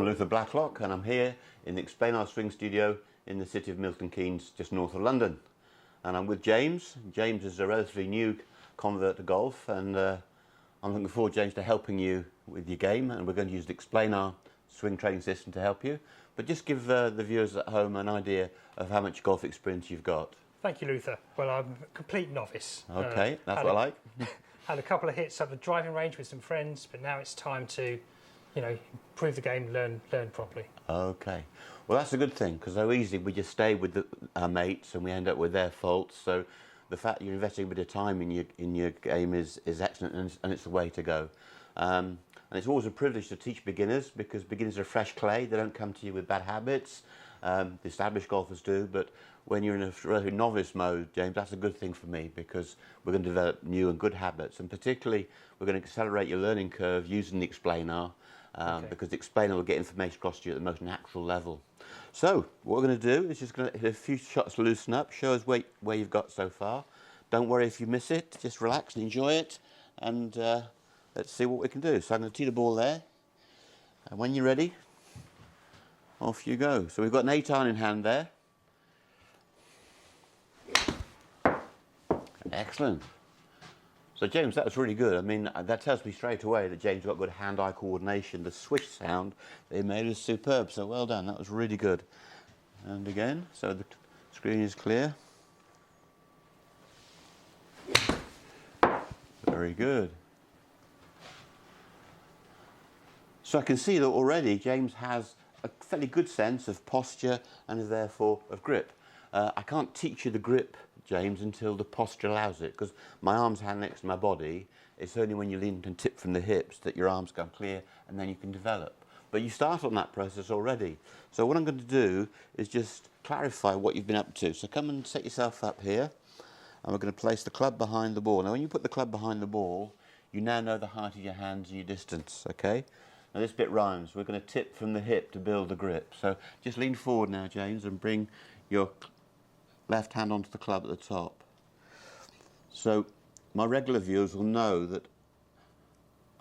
Luther Blacklock, and I'm here in the Explanar Swing Studio in the city of Milton Keynes, just north of London. And I'm with James. James is a relatively new convert to golf, and I'm looking forward, James, to helping you with your game, and we're going to use the Explanar swing training system to help you. But just give the viewers at home an idea of how much golf experience you've got. Thank you, Luther. Well, I'm a complete novice. Okay, that's what I like. Had a couple of hits at the driving range with some friends, but now it's time to, improve the game, learn properly. Okay, well that's a good thing, because so easily we just stay with our mates and we end up with their faults. So the fact you're investing a bit of time in your game is excellent, and it's the way to go. And it's always a privilege to teach beginners, because beginners are fresh clay. They don't come to you with bad habits. The established golfers do, but when you're in a relatively novice mode, James, that's a good thing for me, because we're going to develop new and good habits, and particularly we're going to accelerate your learning curve using the Explanar, because the Explanar will get information across to you at the most natural level. So what we're going to do is just going to hit a few shots to loosen up, show us where you've got so far. Don't worry if you miss it, just relax and enjoy it, and let's see what we can do. So I'm going to tee the ball there, and when you're ready, off you go. So we've got an 8-iron in hand there. Excellent. So James, that was really good. I mean, that tells me straight away that James got good hand-eye coordination. The swish sound they made was superb, so well done. That was really good. And again, so the screen is clear. Very good. So I can see that already James has a fairly good sense of posture and therefore of grip. I can't teach you the grip, James, until the posture allows it, because my arm's hand next to my body. It's only when you lean and tip from the hips that your arms come clear, and then you can develop. But you start on that process already. So what I'm going to do is just clarify what you've been up to. So come and set yourself up here, and we're going to place the club behind the ball. Now when you put the club behind the ball, you now know the height of your hands and your distance, okay? Now this bit rhymes. We're going to tip from the hip to build the grip. So just lean forward now, James, and bring your left hand onto the club at the top. So my regular viewers will know that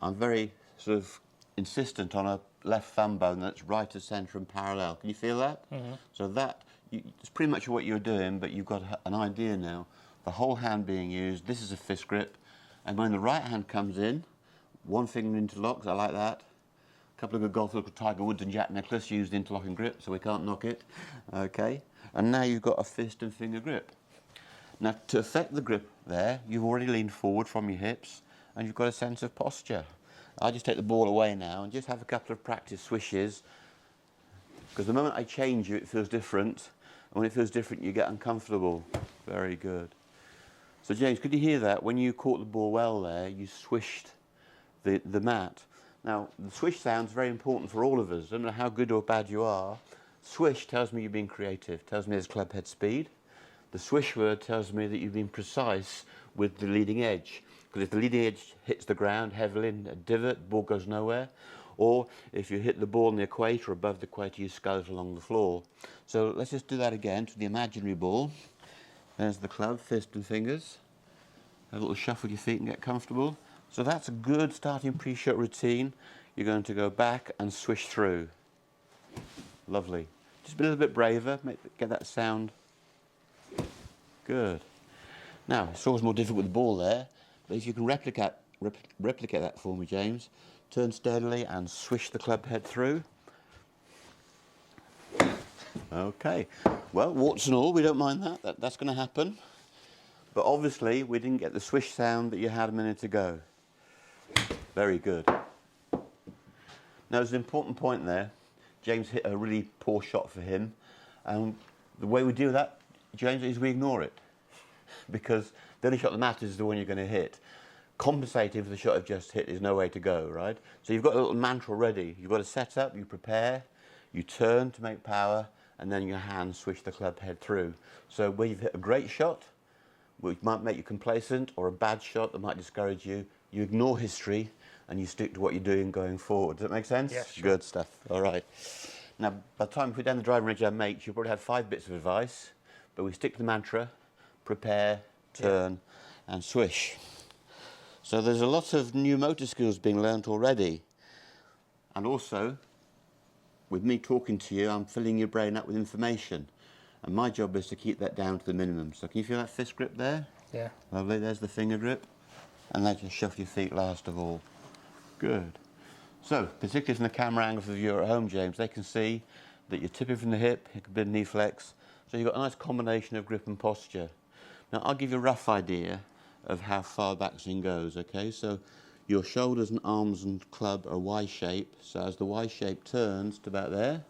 I'm very sort of insistent on a left thumb bone that's right of centre and parallel. Can you feel that? Mm-hmm. So it's pretty much what you're doing, but you've got an idea now. The whole hand being used. This is a fist grip, and when the right hand comes in, one finger interlocks. I like that. A couple of good golfers, Tiger Woods and Jack Nicklaus, used interlocking grip, so we can't knock it. Okay, and now you've got a fist and finger grip. Now to affect the grip there, you've already leaned forward from your hips, and you've got a sense of posture. I'll just take the ball away now and just have a couple of practice swishes, because the moment I change you, it feels different, and when it feels different, you get uncomfortable. Very good. So James, could you hear that? When you caught the ball well there, you swished the mat. Now, the swish sound is very important for all of us. I don't know how good or bad you are. Swish tells me you've been creative, tells me there's club head speed. The swish word tells me that you've been precise with the leading edge. Because if the leading edge hits the ground heavily in a divot, the ball goes nowhere. Or if you hit the ball on the equator, above the equator, you scull it along the floor. So let's just do that again to the imaginary ball. There's the club, fist and fingers. A little shuffle your feet and get comfortable. So that's a good starting pre-shot routine. You're going to go back and swish through. Lovely. Just be a little bit braver, get that sound. Good. Now, it's always more difficult with the ball there, but if you can replicate that for me, James, turn steadily and swish the club head through. Okay. Well, warts and all, we don't mind that. That's going to happen. But obviously, we didn't get the swish sound that you had a minute ago. Very good. Now, there's an important point there. James hit a really poor shot for him. And the way we deal with that, James, is we ignore it. Because the only shot that matters is the one you're going to hit. Compensating for the shot I've just hit is no way to go, right? So you've got a little mantra ready. You've got to set up, you prepare, you turn to make power, and then your hands swish the club head through. So where you've hit a great shot, which might make you complacent, or a bad shot that might discourage you, you ignore history and you stick to what you're doing going forward. Does that make sense? Yeah, sure. Good stuff. All right. Now, by the time we're down the driving range, our mates, you've probably had 5 bits of advice, but we stick to the mantra: prepare, turn, and swish. So there's a lot of new motor skills being learnt already, and also with me talking to you, I'm filling your brain up with information. And my job is to keep that down to the minimum. So can you feel that fist grip there? Yeah. Lovely, there's the finger grip. And then just shuffle your feet last of all. Good. So, particularly from the camera angle for the viewer at home, James, they can see that you're tipping from the hip, you can bit of knee flex. So you've got a nice combination of grip and posture. Now, I'll give you a rough idea of how far backswing goes, okay? So your shoulders and arms and club are Y shape. So as the Y shape turns to about there,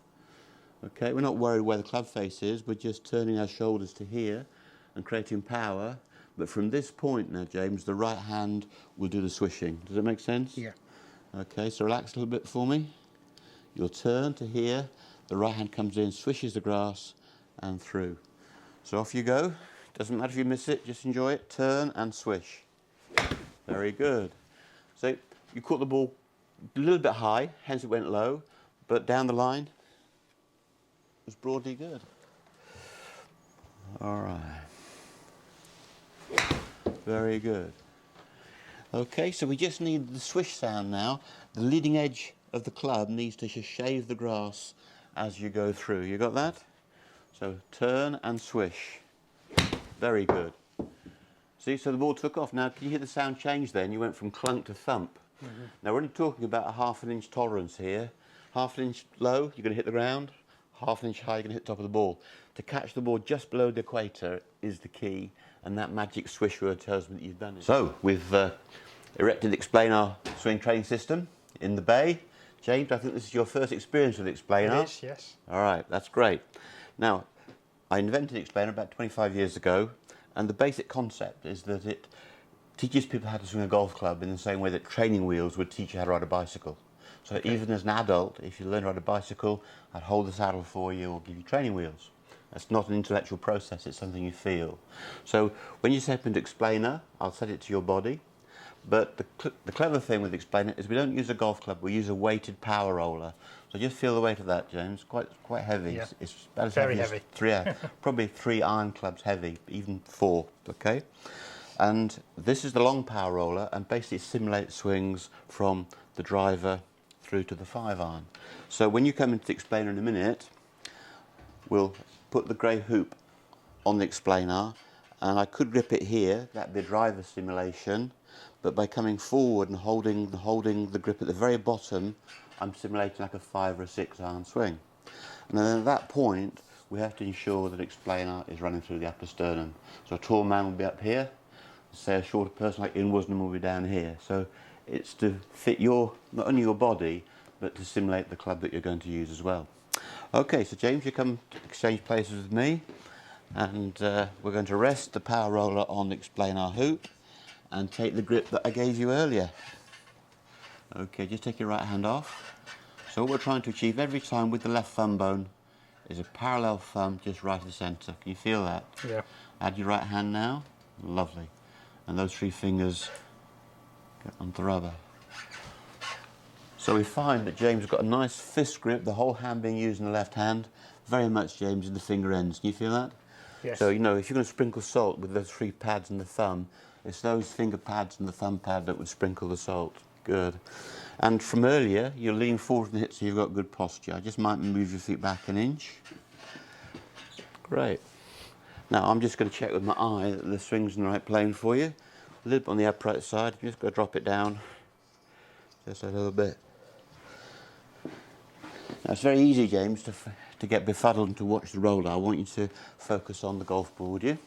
okay, we're not worried where the club face is, we're just turning our shoulders to here and creating power. But from this point now, James, the right hand will do the swishing. Does that make sense? Yeah. Okay, so relax a little bit for me. You'll turn to here, the right hand comes in, swishes the grass and through. So off you go. Doesn't matter if you miss it, just enjoy it. Turn and swish. Very good. So you caught the ball a little bit high, hence it went low, but down the line it was broadly good. All right. Very good. Okay, so we just need the swish sound now. The leading edge of the club needs to just shave the grass as you go through. You got that? So turn and swish. Very good. See, so the ball took off. Now, can you hear the sound change then? You went from clunk to thump. Now, we're only talking about a ½ inch tolerance here. ½ inch low, you're going to hit the ground. ½ inch high, you're going to hit the top of the ball. To catch the ball just below the equator is the key, and that magic swish word tells me that you've done it. So, we've erected the Explanar swing training system in the bay. James, I think this is your first experience with Explanar. It is, yes. All right, that's great. Now, I invented Explanar about 25 years ago, and the basic concept is that it teaches people how to swing a golf club in the same way that training wheels would teach you how to ride a bicycle. So even as an adult, if you learn to ride a bicycle, I'd hold the saddle for you or give you training wheels. That's not an intellectual process, it's something you feel. So when you step into Explanar, I'll set it to your body. But the clever thing with Explanar is we don't use a golf club, we use a weighted power roller. So just feel the weight of that, James. Quite heavy. Yeah. It's about as Very heavy. heavy. As 3, probably 3 iron clubs heavy, even 4. Okay. And this is the long power roller, and basically simulates swings from the driver through to the 5 iron. So when you come into Explanar in a minute, we'll put the grey hoop on the Explanar, and I could grip it here. That'd be a driver simulation. But by coming forward and holding the grip at the very bottom, I'm simulating like a 5 or a 6 iron swing. And then at that point, we have to ensure that Explanar is running through the upper sternum. So a tall man will be up here, say a shorter person like Ian Woosnam will be down here. So it's to fit not only your body, but to simulate the club that you're going to use as well. Okay, so James, you come to exchange places with me, and we're going to rest the power roller on the Explanar hoop and take the grip that I gave you earlier. Okay, just take your right hand off. So what we're trying to achieve every time with the left thumb bone is a parallel thumb just right of the centre. Can you feel that? Yeah. Add your right hand now. Lovely. And those 3 fingers get onto the rubber. So we find that James has got a nice fist grip, the whole hand being used in the left hand, very much, James, in the finger ends. Can you feel that? Yes. So, you know, if you're going to sprinkle salt with those 3 pads and the thumb, it's those finger pads and the thumb pad that would sprinkle the salt. Good. And from earlier, you're leaning forward from the hip, so you've got good posture. I just might move your feet back an inch. Great. Now, I'm just going to check with my eye that the swing's in the right plane for you. A little bit on the upright side. You're just going to drop it down just a little bit. Now, it's very easy, James, to get befuddled and to watch the roller. I want you to focus on the golf ball, would you?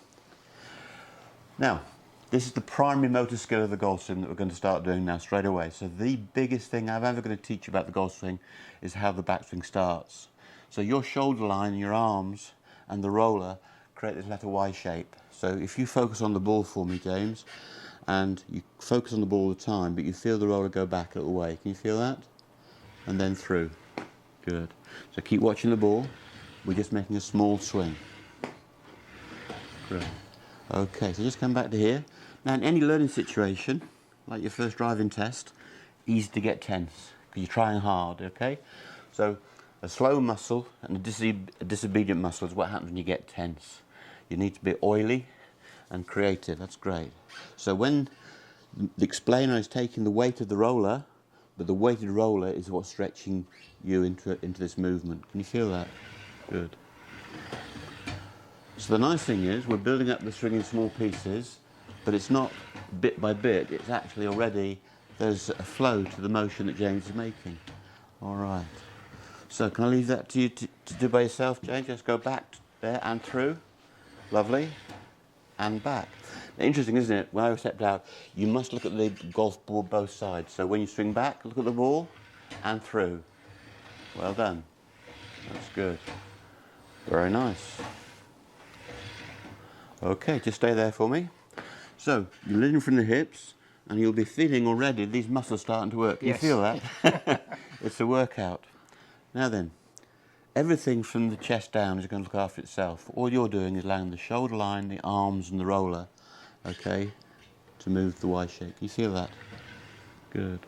Now, this is the primary motor skill of the golf swing that we're going to start doing now straight away. So the biggest thing I'm ever going to teach you about the golf swing is how the backswing starts. So your shoulder line, your arms and the roller create this letter Y shape. So if you focus on the ball for me, James, and you focus on the ball all the time, but you feel the roller go back a little way. Can you feel that? And then through. Good. So keep watching the ball. We're just making a small swing. Great. Okay, so just come back to here. Now, in any learning situation, like your first driving test, easy to get tense because you're trying hard, okay? So a slow muscle and a disobedient muscle is what happens when you get tense. You need to be oily and creative. That's great. So when the Explanar is taking the weight of the roller, but the weighted roller is what's stretching you into this movement. Can you feel that? Good. So the nice thing is we're building up the string in small pieces, but it's not bit by bit. It's actually already, there's a flow to the motion that James is making. All right. So can I leave that to you to do by yourself, James? Just go back there and through. Lovely. And back. Now, interesting, isn't it? When I stepped out, you must look at the golf ball both sides. So when you swing back, look at the ball and through. Well done. That's good. Very nice. Okay, just stay there for me. So you're leaning from the hips, and you'll be feeling already these muscles starting to work. Can Yes. you feel that? It's a workout. Now then, everything from the chest down is going to look after itself. All you're doing is allowing the shoulder line, the arms and the roller, okay, to move the Y shape. Can you feel that? Good.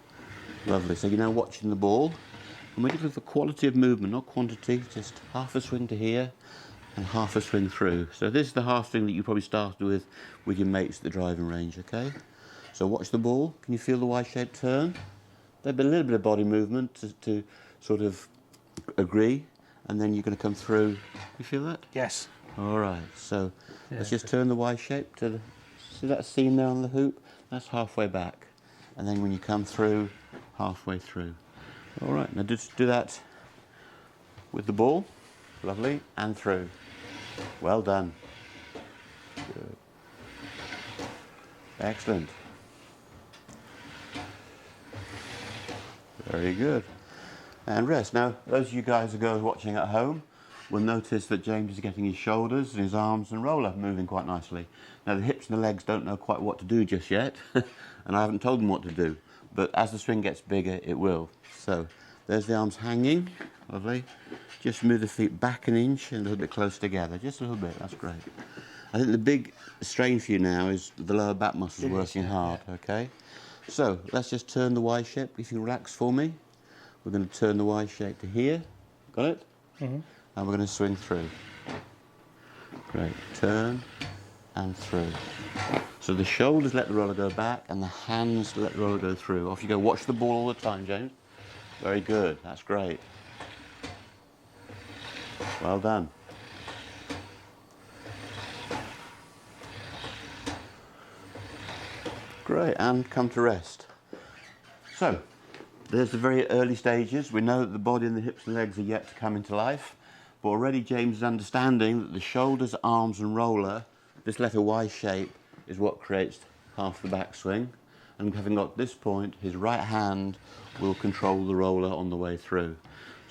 Lovely. So you're now watching the ball. And we're looking for quality of movement, not quantity, just half a swing to here and half a swing through. So this is the half swing that you probably started with your mates at the driving range, okay? So watch the ball. Can you feel the Y-shaped turn? There'll be a little bit of body movement to sort of agree, and then you're going to come through. You feel that? Yes. All right, so Yeah, let's just turn the Y-shape to the, see that seam there on the hoop? That's halfway back. And then when you come through, halfway through. All right, now just do that with the ball. Lovely, and through. Well done. Good. Excellent. Very good. And rest. Now, those of you guys and girls watching at home will notice that James is getting his shoulders and his arms and roller moving quite nicely. Now, the hips and the legs don't know quite what to do just yet, and I haven't told them what to do. But as the swing gets bigger, it will. So, there's the arms hanging. Lovely. Just move the feet back an inch and a little bit closer together. Just a little bit. That's great. I think the big strain for you now is the lower back muscles working hard, okay? So, let's just turn the Y shape. If you relax for me, we're going to turn the Y shape to here. Got it? Mm-hmm. And we're going to swing through. Great. Turn and through. So the shoulders let the roller go back and the hands let the roller go through. Off you go. Watch the ball all the time, James. Very good. That's great. Well done. Great, and come to rest. So, there's the very early stages. We know that the body and the hips and legs are yet to come into life, but already James is understanding that the shoulders, arms and roller, this letter Y shape, is what creates half the backswing. And having got this point, his right hand will control the roller on the way through.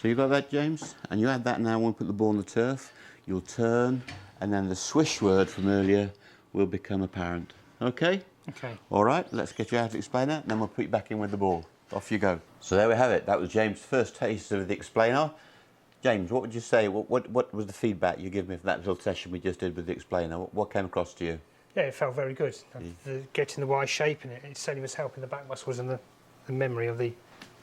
So you got that, James? And you add that now when we put the ball on the turf, you'll turn, and then the swish word from earlier will become apparent. Okay? Okay. All right, let's get you out of Explanar, and then we'll put you back in with the ball. Off you go. So there we have it. That was James' first taste of the Explanar. James, what would you say? What was the feedback you gave me for that little session we just did with the Explanar? What came across to you? Yeah, it felt very good. Getting the Y shape in it, it certainly was helping the back muscles and the memory of the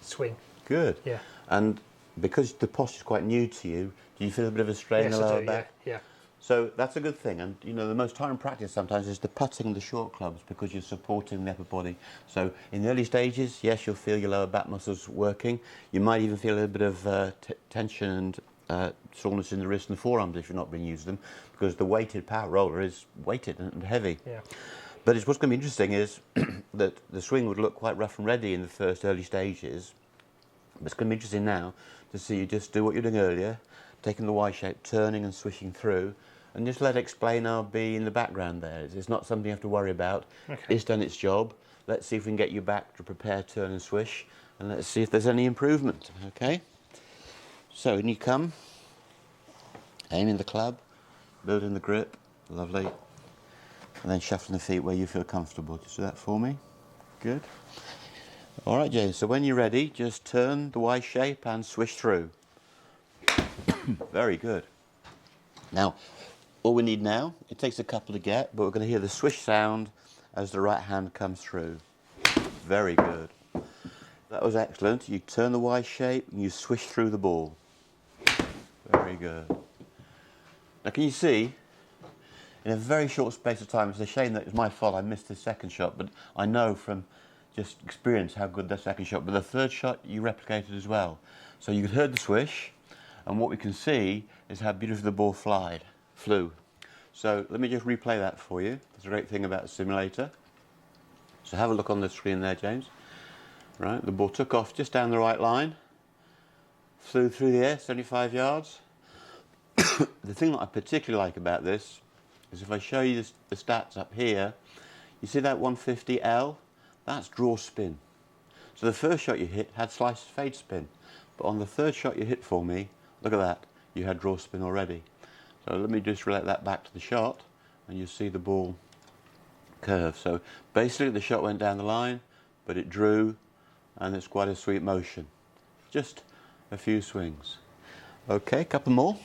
swing. Good. Yeah. And because the posture is quite new to you, do you feel a bit of a strain in Yes, the I lower do, back? yeah. So that's a good thing, and you know the most time practice sometimes is the putting the short clubs because you're supporting the upper body. So in the early stages, yes, you'll feel your lower back muscles working. You might even feel a little bit of tension and soreness in the wrists and the forearms if you're not being used them, because the weighted power roller is weighted and heavy. Yeah. But what's going to be interesting is that the swing would look quite rough and ready in the first early stages. But it's going to be interesting now to see you just do what you're doing earlier, taking the Y shape, turning and swishing through, and just let Explanar be in the background there. It's not something you have to worry about. Okay. It's done its job. Let's see if we can get you back to prepare, turn and swish, and let's see if there's any improvement, okay? So, in you come, aiming the club, building the grip, lovely, and then shuffling the feet where you feel comfortable. Just do that for me. Good. All right, James, so when you're ready, just turn the Y shape and swish through. Very good. Now, all we need now, it takes a couple to get, but we're going to hear the swish sound as the right hand comes through. Very good. That was excellent. You turn the Y shape and you swish through the ball. Very good. Now, can you see, in a very short space of time, it's a shame that it's my fault I missed the second shot, but I know from just experience how good that second shot. But the third shot you replicated as well. So you heard the swish, and what we can see is how beautifully the ball flew. So let me just replay that for you. That's a great thing about a simulator. So have a look on the screen there, James. Right, the ball took off just down the right line, flew through the air, 75 yards. The thing that I particularly like about this is if I show you the stats up here, you see that 150L? That's draw spin. So the first shot you hit had slice fade spin, but on the third shot you hit for me, look at that, you had draw spin already. So let me just relate that back to the shot, and you see the ball curve. So basically the shot went down the line, but it drew, and it's quite a sweet motion. Just a few swings. Okay, a couple more.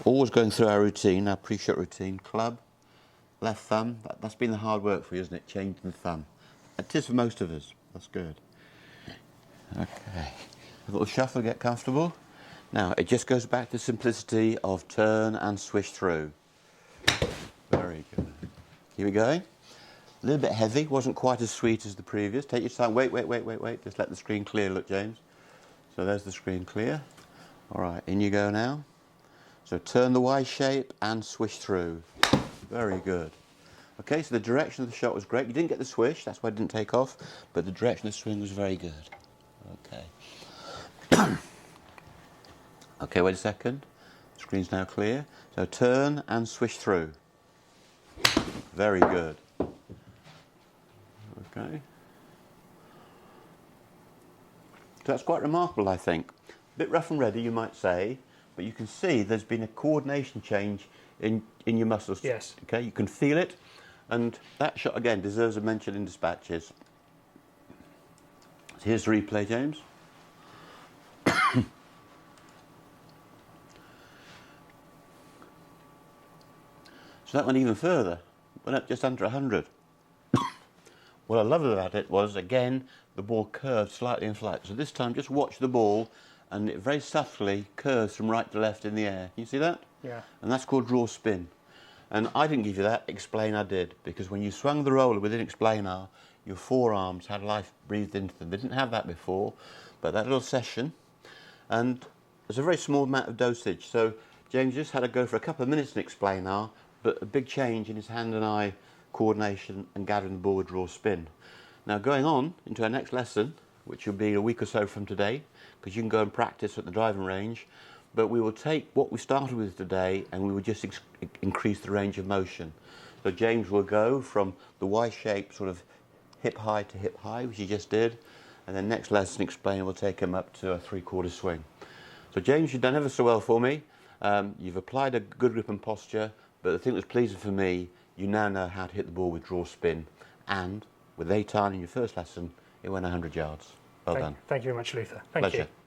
Always going through our routine, our pre-shot routine. Club, left thumb. That's been the hard work for you, isn't it? Changing the thumb. It is for most of us. That's good. Okay. A little shuffle, get comfortable. Now, it just goes back to simplicity of turn and swish through. Very good. Here we go. A little bit heavy, wasn't quite as sweet as the previous. Take your time. Wait. Just let the screen clear. Look, James. So there's the screen clear. All right, in you go now. So turn the Y shape and swish through. Very good. Okay, so the direction of the shot was great. You didn't get the swish, that's why it didn't take off, but the direction of the swing was very good. Okay. Okay, wait a second. The screen's now clear. So turn and swish through. Very good. Okay. So that's quite remarkable, I think. A bit rough and ready, you might say, but you can see there's been a coordination change in your muscles. Yes. Okay, you can feel it, and that shot again deserves a mention in dispatches. So here's the replay, James. So that went even further, went up just under 100. What I love about it was, again, the ball curved slightly in flight. So this time, just watch the ball, and it very subtly curves from right to left in the air. You see that? Yeah. And that's called draw spin. And I didn't give you that, Explanar did, because when you swung the roller within Explanar, your forearms had life breathed into them. They didn't have that before, but that little session, and there's a very small amount of dosage. So James just had to go for a couple of minutes in Explanar, but a big change in his hand and eye coordination and gathering the ball with draw spin. Now going on into our next lesson, which will be a week or so from today, because you can go and practice at the driving range, but we will take what we started with today and we will just increase the range of motion. So James will go from the Y shape, sort of hip high to hip high, which he just did, and then next lesson Explanar will take him up to a 3/4 swing. So James, you've done ever so well for me. You've applied a good grip and posture, but the thing that was pleasing for me, you now know how to hit the ball with draw spin, and with 8 iron in your first lesson, it went 100 yards. Well done. Thank you very much, Luther. Thank Pleasure. you.